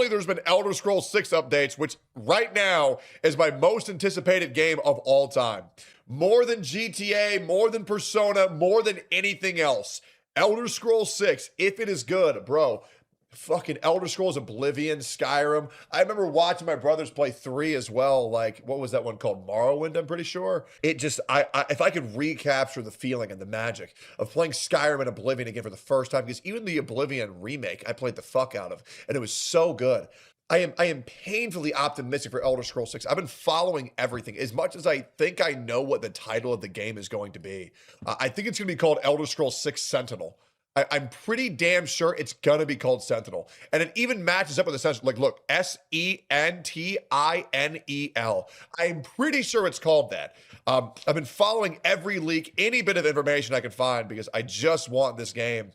finally there's been Elder Scrolls 6 updates, which right now is my most anticipated game of all time. More than GTA, more than Persona, more than anything else. Elder Scrolls 6, if it is good, bro, fucking Elder Scrolls Oblivion, Skyrim. I remember watching my brothers play 3 as well. Like, what was that one called? Morrowind, I'm pretty sure. It just, if I could recapture the feeling and the magic of playing Skyrim and Oblivion again for the first time, because even the Oblivion remake, I played the fuck out of, and it was so good. I am painfully optimistic for Elder Scrolls 6. I've been following everything. As much as I think I know what the title of the game is going to be, I think it's going to be called Elder Scrolls 6 Sentinel. I'm pretty damn sure it's going to be called Sentinel. And it even matches up with the Sentinel. Like, look, Sentinel. I'm pretty sure it's called that. I've been following every leak, any bit of information I can find, because I just want this game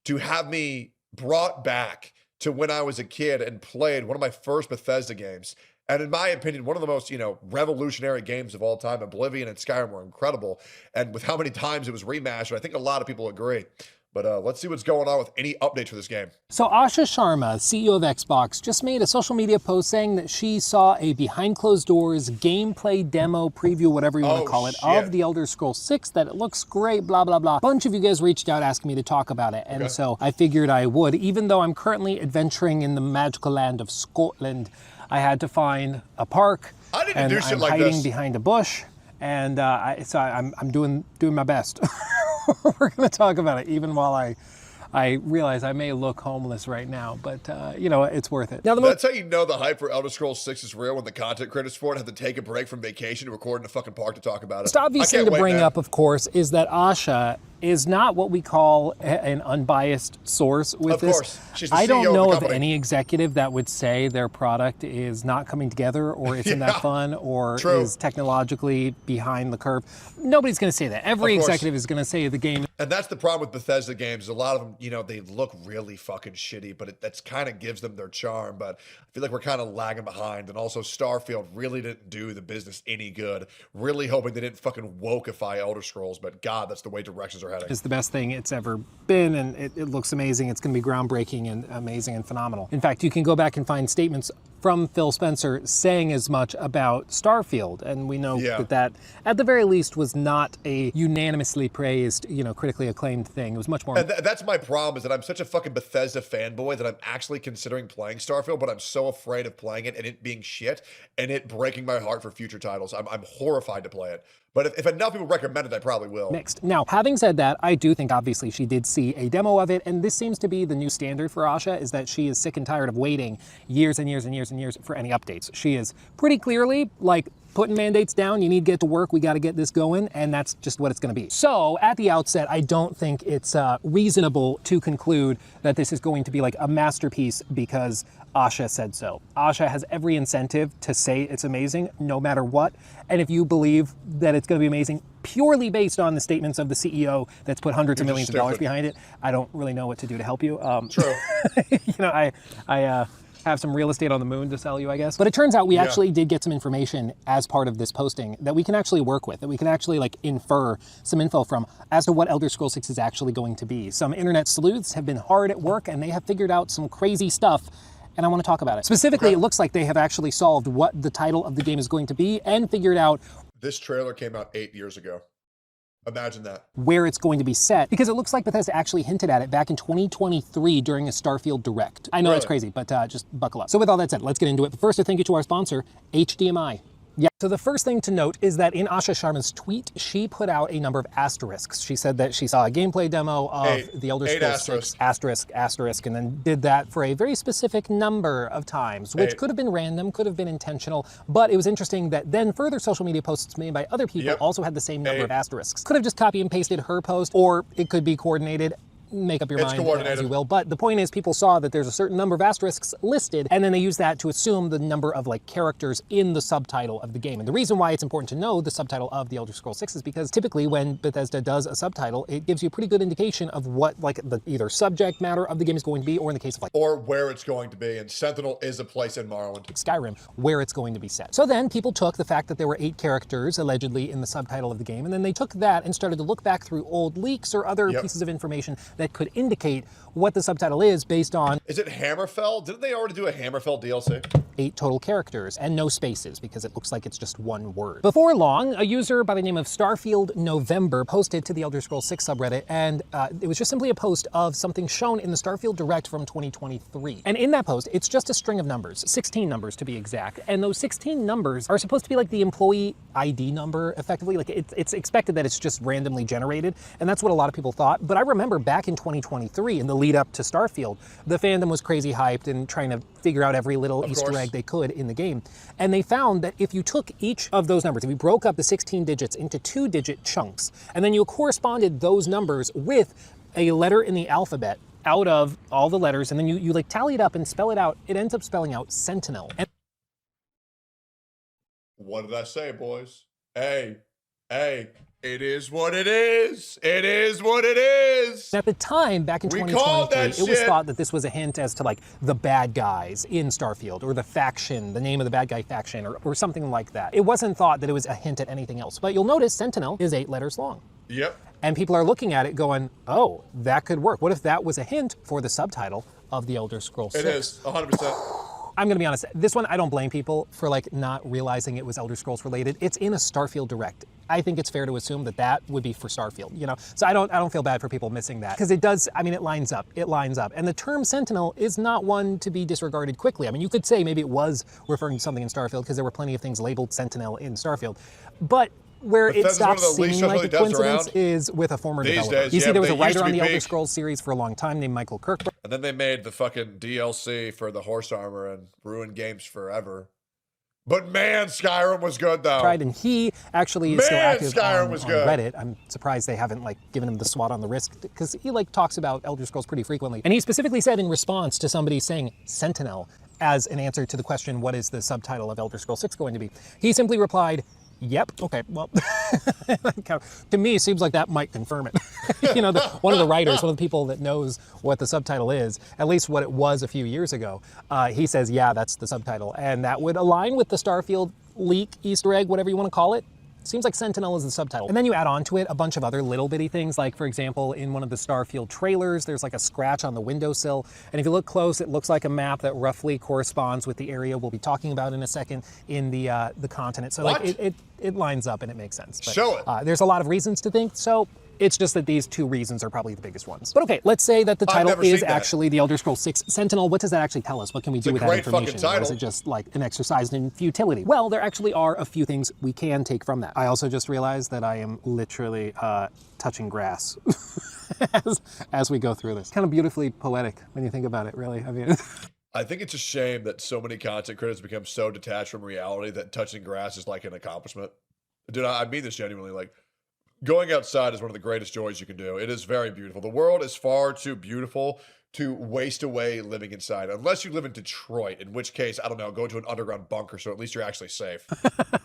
to have me brought back to when I was a kid and played one of my first Bethesda games. And in my opinion, one of the most, revolutionary games of all time. Oblivion and Skyrim were incredible. And with how many times it was remastered, I think a lot of people agree. But let's see what's going on with any updates for this game. So Asha Sharma, CEO of Xbox, just made a social media post saying that she saw a behind closed doors gameplay demo preview, whatever you want to call it, of the Elder Scrolls 6, that it looks great, blah, blah, blah. A bunch of you guys reached out asking me to talk about it. And so I figured I would, even though I'm currently adventuring in the magical land of Scotland. I had to find a park. I didn't do shit like this. I'm hiding behind a bush, and I'm doing my best. We're going to talk about it, even while I realize I may look homeless right now, but it's worth it. Now, that's how you know the hype for Elder Scrolls 6 is real, when the content creators for it have to take a break from vacation to record in a fucking park to talk about it. Just obvious thing to bring up, of course, is that Asha is not what we call an unbiased source with this. Of course. She's the CEO I don't know of any executive that would say their product is not coming together, or isn't that fun, or is technologically behind the curve. Nobody's going to say that. Every executive is going to say the game. And that's the problem with Bethesda games. A lot of them, they look really fucking shitty, but that's kind of gives them their charm. But I feel like we're kind of lagging behind. And also Starfield really didn't do the business any good. Really hoping they didn't fucking wokeify Elder Scrolls, but God, that's the way directions are heading. It's the best thing it's ever been, and it looks amazing. It's going to be groundbreaking and amazing and phenomenal. In fact, you can go back and find statements from Phil Spencer saying as much about Starfield, and we know that at the very least was not a unanimously praised, critically acclaimed thing. It was much more. And that's my problem, is that I'm such a fucking Bethesda fanboy that I'm actually considering playing Starfield, but I'm so afraid of playing it and it being shit and it breaking my heart for future titles. I'm horrified to play it. But if enough people recommend it, I probably will. Mixed. Now, having said that, I do think obviously she did see a demo of it, and this seems to be the new standard for Asha, is that she is sick and tired of waiting years and years and years and years for any updates. She is pretty clearly putting mandates down. You need to get to work. We got to get this going, and that's just what it's going to be. So at the outset, I don't think it's reasonable to conclude that this is going to be like a masterpiece because Asha said so. Asha has every incentive to say it's amazing no matter what. And if you believe that it's going to be amazing purely based on the statements of the CEO that's put hundreds of millions of dollars behind it, I don't really know what to do to help you. True. I have some real estate on the moon to sell you, I guess. But it turns out we actually did get some information as part of this posting that we can actually work with, that we can actually infer some info from as to what Elder Scrolls 6 is actually going to be. Some internet sleuths have been hard at work, and they have figured out some crazy stuff, and I want to talk about it. Specifically, it looks like they have actually solved what the title of the game is going to be and figured out. This trailer came out 8 years ago. Imagine that. Where it's going to be set, because it looks like Bethesda actually hinted at it back in 2023 during a Starfield Direct. I know that's crazy, but just buckle up. So with all that said, let's get into it. But first, a thank you to our sponsor, HDMI. Yeah, so the first thing to note is that in Asha Sharma's tweet, she put out a number of asterisks. She said that she saw a gameplay demo of the Elder Scrolls 6, asterisk, and then did that for a very specific number of times, which could have been random, could have been intentional, but it was interesting that then further social media posts made by other people also had the same number of asterisks. Could have just copy and pasted her post, or it could be coordinated. Make up your mind as you will. But the point is, people saw that there's a certain number of asterisks listed, and then they use that to assume the number of characters in the subtitle of the game. And the reason why it's important to know the subtitle of the Elder Scrolls 6 is because typically when Bethesda does a subtitle, it gives you a pretty good indication of what the either subject matter of the game is going to be, or in the case of or where it's going to be. And Sentinel is a place in Morrowind. Skyrim, where it's going to be set. So then people took the fact that there were 8 characters allegedly in the subtitle of the game, and then they took that and started to look back through old leaks or other pieces of information that could indicate what the subtitle is based on. Is it Hammerfell? Didn't they already do a Hammerfell DLC? 8 total characters and no spaces because it looks like it's just one word. Before long, a user by the name of Starfield November posted to the Elder Scrolls 6 subreddit, and it was just simply a post of something shown in the Starfield Direct from 2023. And in that post, it's just a string of numbers, 16 numbers to be exact, and those 16 numbers are supposed to be like the employee ID number, effectively. Like it's expected that it's just randomly generated, and that's what a lot of people thought. But I remember back in 2023, in the lead up to Starfield, the fandom was crazy hyped and trying to figure out every little Easter egg they could in the game. And they found that if you took each of those numbers, if you broke up the 16 digits into 2-digit chunks, and then you corresponded those numbers with a letter in the alphabet out of all the letters, and then you like tally it up and spell it out, it ends up spelling out Sentinel. And what did I say, boys? Hey, it is what it is. It is what it is. at the time, back in 2023, it was thought that this was a hint as to like the bad guys in Starfield, or the faction, the name of the bad guy faction, or something like that. It wasn't thought that it was a hint at anything else. But you'll notice Sentinel is 8 letters long. Yep. And people are looking at it going, oh, that could work. What if that was a hint for the subtitle of the Elder Scrolls 6? It is, 100%. I'm gonna be honest, this one I don't blame people for like not realizing it was Elder Scrolls related. It's in a Starfield Direct. I think it's fair to assume that that would be for Starfield, you know? So I don't feel bad for people missing that, because it does, I mean, it lines up. And the term Sentinel is not one to be disregarded quickly. I mean, you could say maybe it was referring to something in Starfield, because there were plenty of things labeled Sentinel in Starfield. But where it stops seeming like a coincidence is with a former developer. You see, there was a writer on the Elder Scrolls series for a long time named Michael Kirkbride. And then they made the fucking DLC for the horse armor and ruined games forever. But man, Skyrim was good though. And he actually is still active on Reddit. I'm surprised they haven't like given him the swat on the wrist, because he like talks about Elder Scrolls pretty frequently. And he specifically said in response to somebody saying Sentinel as an answer to the question, what is the subtitle of Elder Scrolls 6 going to be? He simply replied, yep. Okay. Well, to me, it seems like that might confirm it. You know, one of the writers, one of the people that knows what the subtitle is, at least what it was a few years ago, he says, yeah, that's the subtitle. And that would align with the Starfield leak, Easter egg, whatever you want to call it. Seems like Sentinel is the subtitle. And then you add on to it a bunch of other little bitty things, like, for example, in one of the Starfield trailers, there's like a scratch on the windowsill. And if you look close, it looks like a map that roughly corresponds with the area we'll be talking about in a second in the continent. So like it lines up and it makes sense. But, show it. There's a lot of reasons to think so. It's just that these two reasons are probably the biggest ones. But okay, let's say that the title is actually the Elder Scrolls 6 Sentinel. What does that actually tell us? What can we do with that information? Or is it just like an exercise in futility? Well, there actually are a few things we can take from that. I also just realized that I am literally touching grass as we go through this. Kind of beautifully poetic when you think about it, really. I mean, I think it's a shame that so many content creators become so detached from reality that touching grass is like an accomplishment. Dude, I mean this genuinely. Like, going outside is one of the greatest joys you can do. It is very beautiful. The world is far too beautiful to waste away living inside, unless you live in Detroit, in which case, I don't know, go to an underground bunker so at least you're actually safe.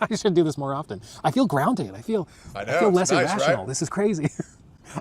I should do this more often. I feel grounded. I feel less irrational. Right? This is crazy.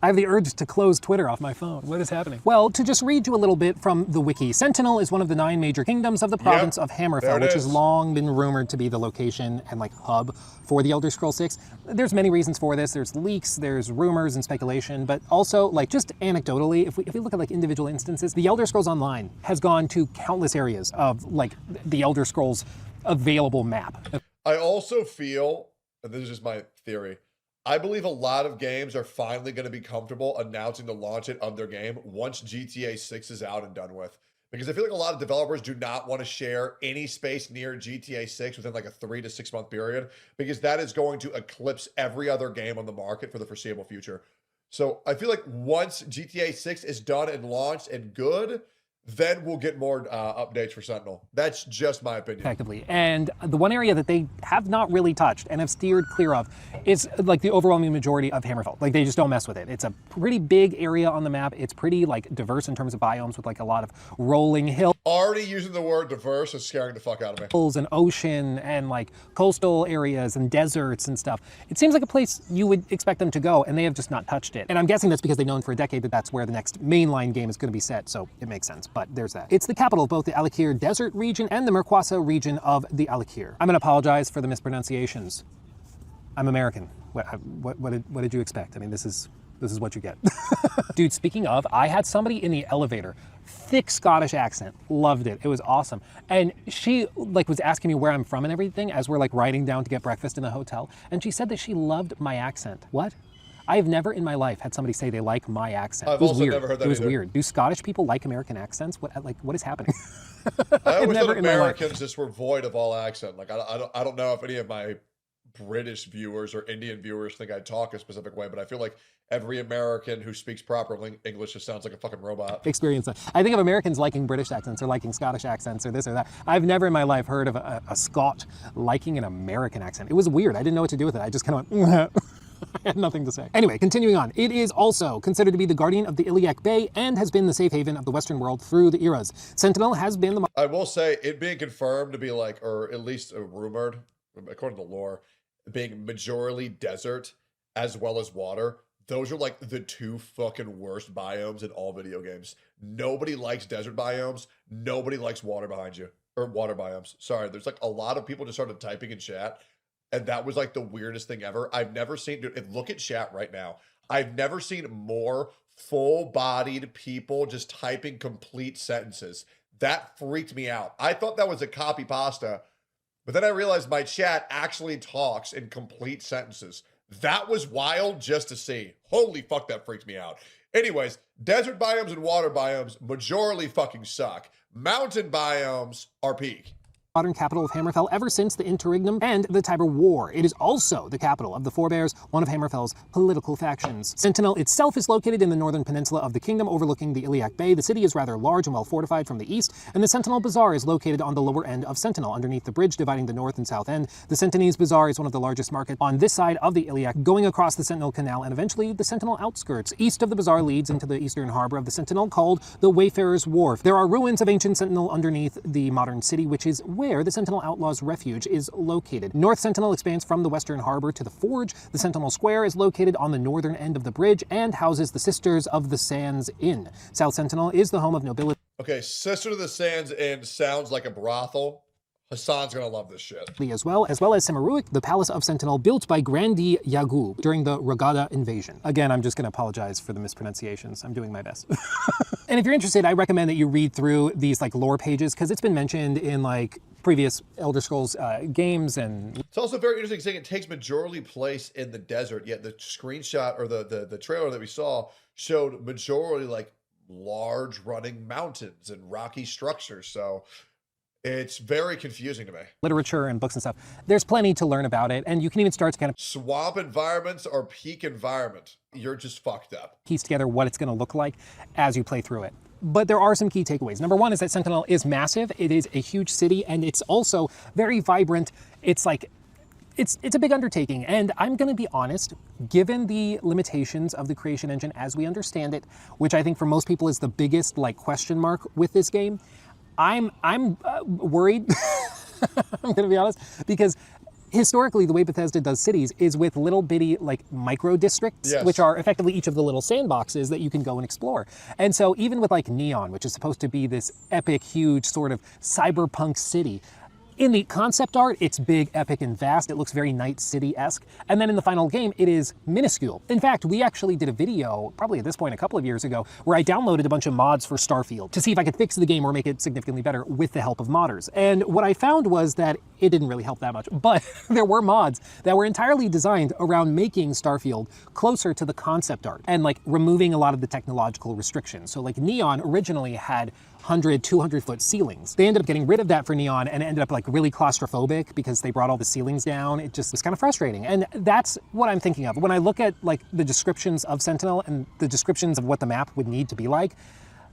I have the urge to close Twitter off my phone. What is happening? Well, to just read you a little bit from the wiki, Sentinel is one of the 9 major kingdoms of the province of Hammerfell, which has long been rumored to be the location and like hub for the Elder Scrolls 6. There's many reasons for this. There's leaks, there's rumors and speculation, but also like just anecdotally, if we look at like individual instances, the Elder Scrolls Online has gone to countless areas of like the Elder Scrolls available map. I also feel, and this is just my theory, I believe a lot of games are finally going to be comfortable announcing the launch date of their game once GTA 6 is out and done with. Because I feel like a lot of developers do not want to share any space near GTA 6 within like a 3 to 6 month period, because that is going to eclipse every other game on the market for the foreseeable future. So I feel like once GTA 6 is done and launched and good, then we'll get more updates for Sentinel. That's just my opinion. Effectively. And the one area that they have not really touched and have steered clear of is like the overwhelming majority of Hammerfell. Like they just don't mess with it. It's a pretty big area on the map. It's pretty like diverse in terms of biomes with like a lot of rolling hills. Already using the word diverse is scaring the fuck out of me. Hills and ocean and like coastal areas and deserts and stuff. It seems like a place you would expect them to go, and they have just not touched it. And I'm guessing that's because they've known for a decade that that's where the next mainline game is going to be set, so it makes sense. But there's that. It's the capital of both the Alakir Desert region and the Merquasa region of the Alakir. I'm going to apologize for the mispronunciations. I'm American. What did you expect? I mean, this is This is what you get. Dude, speaking of, I had somebody in the elevator, thick Scottish accent, loved it. It was awesome. And she like was asking me where I'm from and everything as we're like riding down to get breakfast in the hotel. And she said that she loved my accent. What? I've never in my life had somebody say they like my accent. I've it was also weird. never heard that It was either. weird. Do Scottish people like American accents? What is happening? I always never thought in my life. Americans just were void of all accent. Like I don't know if any of my British viewers or Indian viewers think I talk a specific way, but I feel like every American who speaks proper English just sounds like a fucking robot. Experience that. I think of Americans liking British accents or liking Scottish accents or this or that. I've never in my life heard of a Scot liking an American accent. It was weird. I didn't know what to do with it. I just kind of went, I had nothing to say. Anyway, continuing on. It is also considered to be the guardian of the Iliac Bay and has been the safe haven of the Western world through the eras. Sentinel has been the... I will say it being confirmed to be like, or at least rumored, according to lore, being majorly desert as well as water. Those are like the two fucking worst biomes in all video games. Nobody likes desert biomes. Nobody likes water behind you. Or water biomes. Sorry, there's like a lot of people just started typing in chat. And that was like the weirdest thing ever. I've never seen, dude, look at chat right now. I've never seen more full-bodied people just typing complete sentences. That freaked me out. I thought that was a copy pasta, but then I realized my chat actually talks in complete sentences. That was wild just to see. Holy fuck, that freaked me out. Anyways, desert biomes and water biomes majorly fucking suck. Mountain biomes are peak. Modern capital of Hammerfell ever since the Interregnum and the Tiber War. It is also the capital of the Forebears, one of Hammerfell's political factions. Sentinel itself is located in the northern peninsula of the kingdom overlooking the Iliac Bay. The city is rather large and well fortified from the east, and the Sentinel Bazaar is located on the lower end of Sentinel, underneath the bridge dividing the north and south end. The Sentinelese Bazaar is one of the largest markets on this side of the Iliac, going across the Sentinel Canal and eventually the Sentinel outskirts. East of the Bazaar leads into the eastern harbor of the Sentinel called the Wayfarer's Wharf. There are ruins of ancient Sentinel underneath the modern city, which is where the Sentinel Outlaws Refuge is located. North Sentinel expands from the western harbor to the Forge. The Sentinel Square is located on the northern end of the bridge and houses the Sisters of the Sands Inn. South Sentinel is the home of nobility. Okay, Sister of the Sands Inn sounds like a brothel. Hassan's gonna love this shit. As well as Semaruik, the Palace of Sentinel, built by Grandi Yagub during the Ragada invasion. Again, I'm just gonna apologize for the mispronunciations. I'm doing my best. And if you're interested, I recommend that you read through these like lore pages because it's been mentioned in like previous Elder Scrolls games. And it's also very interesting saying it takes majorly place in the desert, yet the screenshot or the trailer that we saw showed majorly like large running mountains and rocky structures. So it's very confusing to me. Literature and books and stuff. There's plenty to learn about it, and you can even start to kind of swamp environments are peak environment. You're just fucked up. Piece together what it's going to look like as you play through it. But there are some key takeaways. Number one is that Sentinel is massive. It is a huge city, and it's also very vibrant. It's like it's a big undertaking, and I'm going to be honest, given the limitations of the creation engine as we understand it, which I think for most people is the biggest like question mark with this game, I'm worried. I'm going to be honest, because historically, the way Bethesda does cities is with little bitty like micro districts, yes, which are effectively each of the little sandboxes that you can go and explore. And so even with like Neon, which is supposed to be this epic, huge sort of cyberpunk city, in the concept art, it's big, epic, and vast. It looks very Night City-esque. And then in the final game, it is minuscule. In fact, we actually did a video, probably at this point a couple of years ago, where I downloaded a bunch of mods for Starfield to see if I could fix the game or make it significantly better with the help of modders. And what I found was that it didn't really help that much, but there were mods that were entirely designed around making Starfield closer to the concept art and like removing a lot of the technological restrictions. So like Neon originally had 100, 200 foot ceilings. They ended up getting rid of that for Neon and it ended up like really claustrophobic because they brought all the ceilings down. It just was kind of frustrating. And that's what I'm thinking of. When I look at like the descriptions of Sentinel and the descriptions of what the map would need to be like,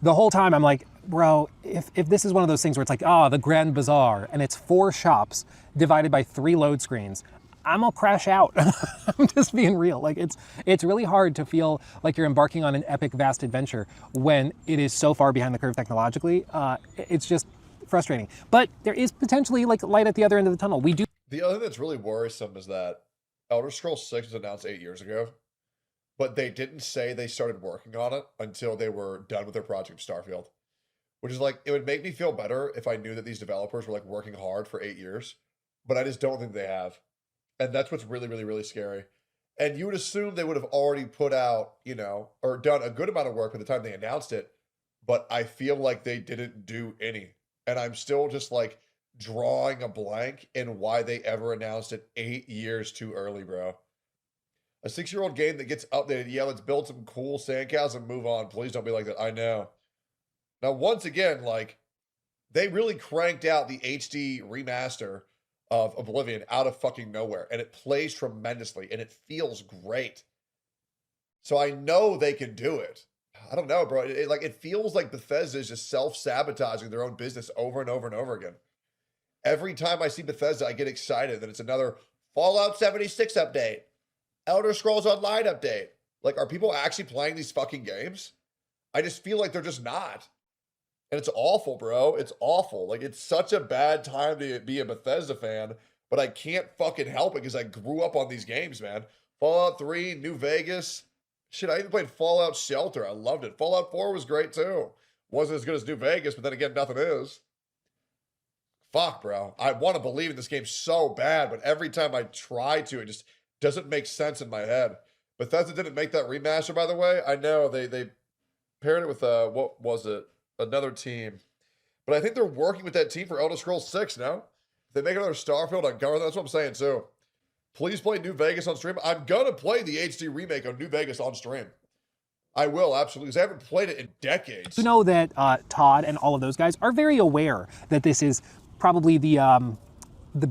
the whole time I'm like, bro, if this is one of those things where it's like, the Grand Bazaar, and it's 4 shops divided by 3 load screens, I'm gonna crash out. I'm just being real. Like it's really hard to feel like you're embarking on an epic, vast adventure when it is so far behind the curve technologically. It's just frustrating. But there is potentially like light at the other end of the tunnel. We do. The other thing that's really worrisome is that Elder Scrolls 6 was announced 8 years ago, but they didn't say they started working on it until they were done with their project Starfield, which is like, it would make me feel better if I knew that these developers were like working hard for 8 years, but I just don't think they have. And that's what's really, really, really scary. And you would assume they would have already put out, you know, or done a good amount of work by the time they announced it. But I feel like they didn't do any. And I'm still just like drawing a blank in why they ever announced it 8 years too early, bro. A 6-year-old game that gets updated. Yeah, let's build some cool sandcastles and move on. Please don't be like that. I know. Now, once again, like, they really cranked out the HD remaster of Oblivion out of fucking nowhere, and it plays tremendously, and it feels great. So I know they can do it. I don't know, bro. It feels like Bethesda is just self-sabotaging their own business over and over and over again. Every time I see Bethesda, I get excited that it's another Fallout 76 update, Elder Scrolls Online update. Like, are people actually playing these fucking games? I just feel like they're just not. And it's awful, bro. It's awful. Like, it's such a bad time to be a Bethesda fan, but I can't fucking help it because I grew up on these games, man. Fallout 3, New Vegas. Shit, I even played Fallout Shelter. I loved it. Fallout 4 was great, too. Wasn't as good as New Vegas, but then again, nothing is. Fuck, bro. I want to believe in this game so bad, but every time I try to, it just doesn't make sense in my head. Bethesda didn't make that remaster, by the way. I know they paired it with, what was it? Another team. But I think they're working with that team for Elder Scrolls 6 now. If they make another Starfield on Government, that's what I'm saying too. Please play New Vegas on stream. I'm going to play the HD remake of New Vegas on stream. I will, absolutely, because I haven't played it in decades. You know that Todd and all of those guys are very aware that this is probably the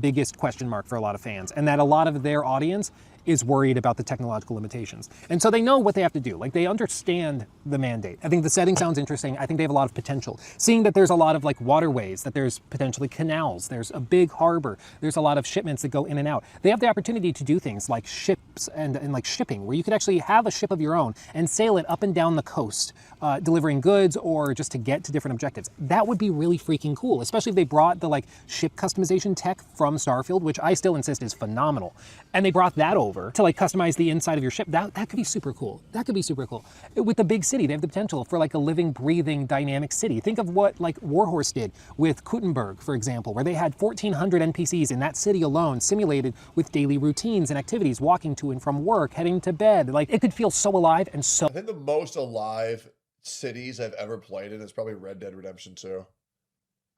biggest question mark for a lot of fans, and that a lot of their audience is worried about the technological limitations. And so they know what they have to do. Like, they understand the mandate. I think the setting sounds interesting. I think they have a lot of potential. Seeing that there's a lot of like waterways, that there's potentially canals, there's a big harbor, there's a lot of shipments that go in and out. They have the opportunity to do things like ships and like shipping, where you could actually have a ship of your own and sail it up and down the coast, delivering goods or just to get to different objectives. That would be really freaking cool, especially if they brought the like ship customization tech from Starfield, which I still insist is phenomenal. And they brought that over to like customize the inside of your ship. That could be super cool. That could be super cool. With the big city, they have the potential for like a living, breathing, dynamic city. Think of what like Warhorse did with Gutenberg, for example, where they had 1,400 NPCs in that city alone, simulated with daily routines and activities, walking to and from work, heading to bed. Like, it could feel so alive and so... I think the most alive cities I've ever played in is probably Red Dead Redemption 2.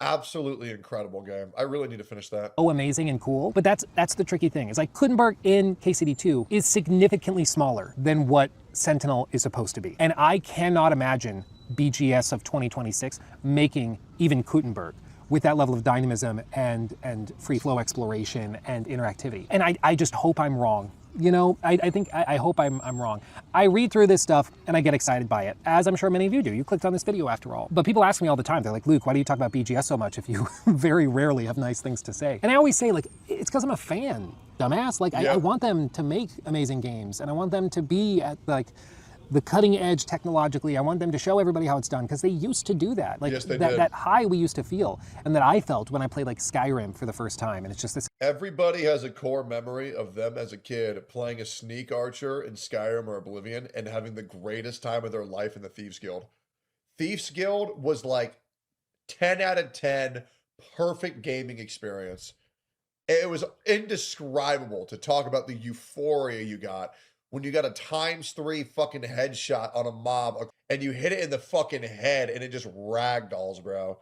Absolutely incredible game. I really need to finish that. Oh, amazing and cool. But that's the tricky thing. It's like Gutenberg in KCD2 is significantly smaller than what Sentinel is supposed to be. And I cannot imagine BGS of 2026 making even Gutenberg with that level of dynamism and free flow exploration and interactivity. And I just hope I'm wrong. You know, I hope I'm wrong. I read through this stuff and I get excited by it, as I'm sure many of you do. You clicked on this video after all. But people ask me all the time, they're like, Luke, why do you talk about BGS so much if you very rarely have nice things to say? And I always say, like, it's because I'm a fan, dumbass. Like, I want them to make amazing games, and I want them to be at, like, the cutting edge technologically. I want them to show everybody how it's done, because they used to do that. Like, yes, they that, did. that high we used to feel, and that I felt when I played like Skyrim for the first time. And it's just this. Everybody has a core memory of them as a kid playing a sneak archer in Skyrim or Oblivion and having the greatest time of their life in the Thieves Guild. Thieves Guild was like 10 out of 10, perfect gaming experience. It was indescribable to talk about the euphoria you got when you got a ×3 fucking headshot on a mob and you hit it in the fucking head and it just ragdolls, bro.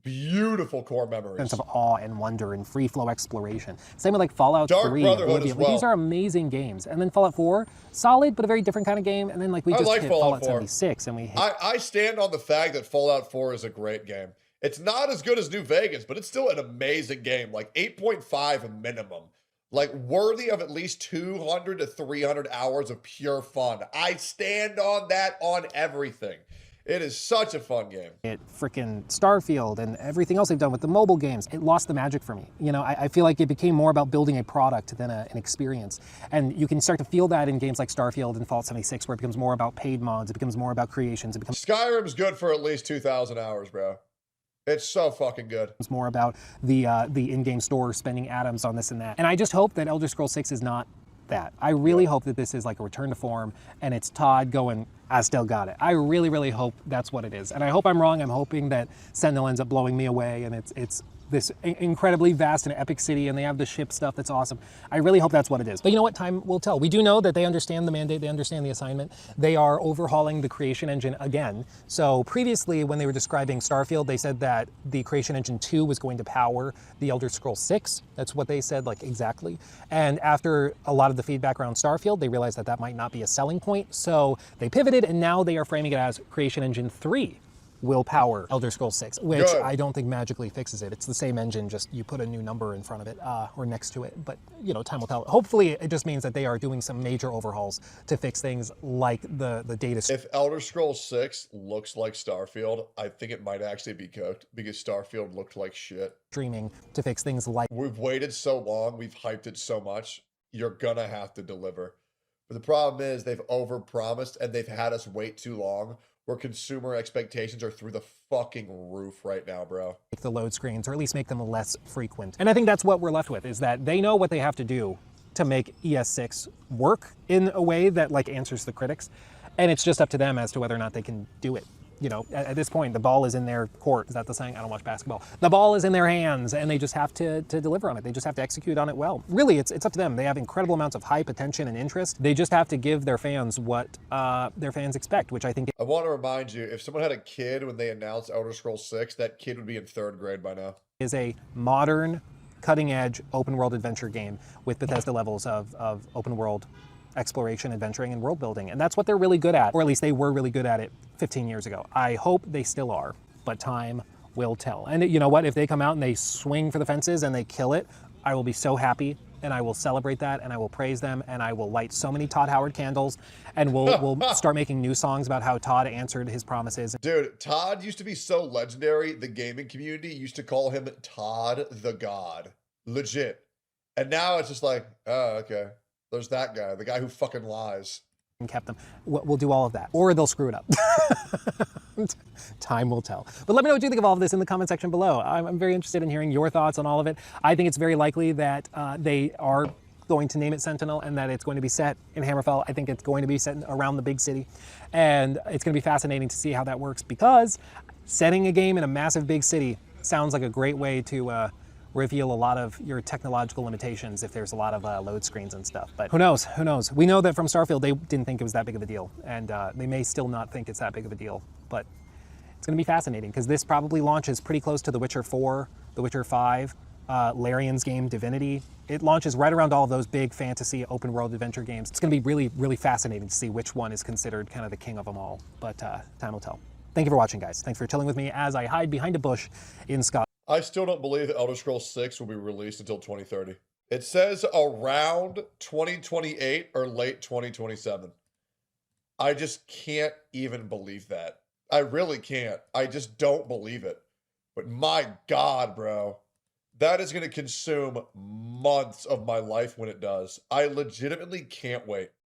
Beautiful core memories. Sense of awe and wonder and free flow exploration. Same with like Fallout Dark 3, Brotherhood Oblivion. as Like, well. these are amazing games. And then Fallout 4, solid but a very different kind of game. And then like we I just like hit Fallout Fallout 4. 76 and we hit. I stand on the fact that Fallout 4 is a great game. It's not as good as New Vegas, but it's still an amazing game. Like 8.5 minimum. Like worthy of at least 200 to 300 hours of pure fun. I stand on that on everything. It is such a fun game. It freaking Starfield and everything else they've done with the mobile games, it lost the magic for me. You know, I feel like it became more about building a product than an experience. And you can start to feel that in games like Starfield and Fallout 76, where it becomes more about paid mods, it becomes more about creations, it becomes Skyrim's good for at least 2,000 hours, bro. It's so fucking good. It's more about the in-game store spending atoms on this and that. And I just hope that Elder Scrolls 6 is not that. I really hope that this is like a return to form and it's Todd going, I still got it. I really, really hope that's what it is. And I hope I'm wrong. I'm hoping that Sentinel ends up blowing me away and it's this incredibly vast and epic city, and they have the ship stuff that's awesome. I really hope that's what it is. But you know what? Time will tell. We do know that they understand the mandate, they understand the assignment. They are overhauling the creation engine again. So previously, when they were describing Starfield, they said that the creation engine 2 was going to power the Elder Scrolls 6. That's what they said, like exactly. And after a lot of the feedback around Starfield, they realized that that might not be a selling point. So they pivoted, and now they are framing it as creation engine 3 will power Elder Scrolls 6, which Good. I don't think magically fixes it. It's the same engine, just you put a new number in front of it or next to it. But, you know, time will tell. Hopefully, it just means that they are doing some major overhauls to fix things like the data. If Elder Scrolls 6 looks like Starfield, I think it might actually be cooked because Starfield looked like shit. Streaming to fix things like. We've waited so long, we've hyped it so much, you're gonna have to deliver. But the problem is they've overpromised and they've had us wait too long, where consumer expectations are through the fucking roof right now, bro. Make the load screens, or at least make them less frequent. And I think that's what we're left with, is that they know what they have to do to make ES6 work in a way that like answers the critics. And it's just up to them as to whether or not they can do it. You know, at this point, the ball is in their court. Is that the saying? I don't watch basketball. The ball is in their hands, and they just have to deliver on it. They just have to execute on it well. Really, it's up to them. They have incredible amounts of hype, attention, and interest. They just have to give their fans what their fans expect, which I think. I want to remind you, if someone had a kid when they announced Elder Scrolls 6, that kid would be in 3rd grade by now. Is a modern, cutting-edge, open-world adventure game with Bethesda levels of open-world exploration, adventuring, and world building. And that's what they're really good at, or at least they were really good at it 15 years ago. I hope they still are, but time will tell. And you know what? If they come out and they swing for the fences and they kill it, I will be so happy, and I will celebrate that, and I will praise them, and I will light so many Todd Howard candles, and we'll start making new songs about how Todd answered his promises. Dude, Todd used to be so legendary, the gaming community used to call him Todd the God. Legit. And now it's just like, oh, okay. There's that guy, the guy who fucking lies. And kept them. We'll do all of that, or they'll screw it up. Time will tell. But let me know what you think of all of this in the comment section below. I'm very interested in hearing your thoughts on all of it. I think it's very likely that they are going to name it Sentinel, and that it's going to be set in Hammerfell. I think it's going to be set around the big city, and it's going to be fascinating to see how that works, because setting a game in a massive big city sounds like a great way to reveal a lot of your technological limitations if there's a lot of load screens and stuff. But who knows? Who knows? We know that from Starfield, they didn't think it was that big of a deal, and they may still not think it's that big of a deal, but it's going to be fascinating, because this probably launches pretty close to The Witcher 4, The Witcher 5, Larian's game, Divinity. It launches right around all of those big fantasy open world adventure games. It's going to be really, really fascinating to see which one is considered kind of the king of them all, but time will tell. Thank you for watching, guys. Thanks for chilling with me as I hide behind a bush in Scotland. I still don't believe that Elder Scrolls 6 will be released until 2030. It says around 2028 or late 2027. I just can't even believe that. I really can't. I just don't believe it. But my God, bro, that is going to consume months of my life when it does. I legitimately can't wait.